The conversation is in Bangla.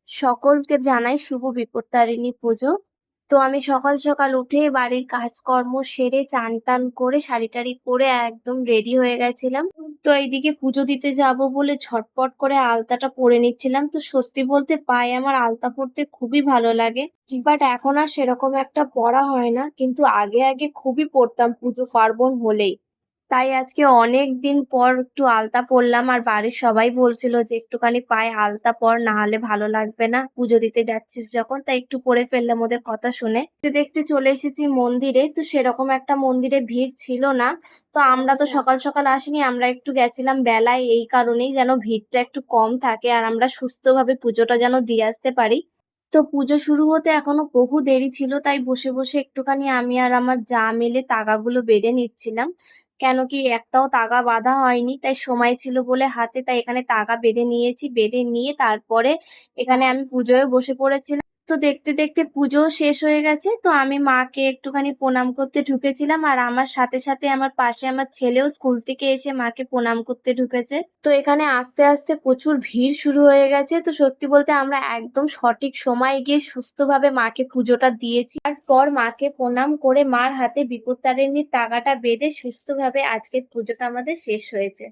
সকলকে জানাই শুভ বিপত্তারিণী পুজো। তো আমি সকাল সকাল উঠে বাড়ির কাজকর্ম সেরে চান টান করে শাড়ি টাড়ি পরে একদম রেডি হয়ে গেছিলাম। তো এইদিকে পুজো দিতে যাব বলে ঝটপট করে আলতাটা পরে নিচ্ছিলাম। তো সত্যি বলতে পায়ে আমার আলতা পরতে খুবই ভালো লাগে, বাট এখন আর সেরকম একটা পরা হয় না, কিন্তু আগে আগে খুবই পরতাম পুজো পার্বণ হলেই। তাই আজকে অনেক দিন পর একটু আলতা পরলাম, আর বাড়ির সবাই বলছিল যে একটুখানি পায়ে আলতা পর, না হলে ভালো লাগবে না, পুজো দিতে যাচ্ছিস যখন। তাই একটু পরে ফেললাম ওদের কথা শুনে। দেখতে দেখতে চলে এসেছি মন্দিরে। তো সেরকম একটা মন্দিরে ভিড় ছিল না। তো আমরা তো সকাল সকাল আসিনি, আমরা একটু গেছিলাম বেলায়, এই কারণেই যেন ভিড়টা একটু কম থাকে আর আমরা সুস্থভাবে পুজোটা যেন দিয়ে আসতে পারি। তো পুজো শুরু হতে এখনো বহু দেরি ছিল, তাই বসে বসে একটুখানি আমি আর আমার যা মিলে তাগাগুলো বেঁধে নিচ্ছিলাম। কেন কি একটাও তাগা বাঁধা হয়নি, তাই সময় ছিল বলে হাতে, তাই এখানে তাগা বেঁধে নিয়েছি। বেঁধে নিয়ে তারপরে এখানে আমি পুজোয় বসে পড়েছিলাম। তো দেখতে দেখতে পুজো শেষ হয়ে গেছে। তো আমি মাকে একটুখানি প্রণাম করতে ঢুকেছিলাম, আর আমার সাথে সাথে আমার পাশে আমার ছেলেও স্কুল থেকে এসে মাকে প্রণাম করতে ঢুকেছে। তো এখানে আস্তে আস্তে প্রচুর ভিড় শুরু হয়ে গেছে। তো সত্যি বলতে আমরা একদম সঠিক সময়ে গিয়ে সুস্থভাবে মাকে পুজোটা দিয়েছি। তারপর মাকে প্রণাম করে মার হাতে বিপত্তারিণীর টাকাটা বেঁধে সুস্থভাবে আজকের পুজোটা আমাদের শেষ হয়েছে।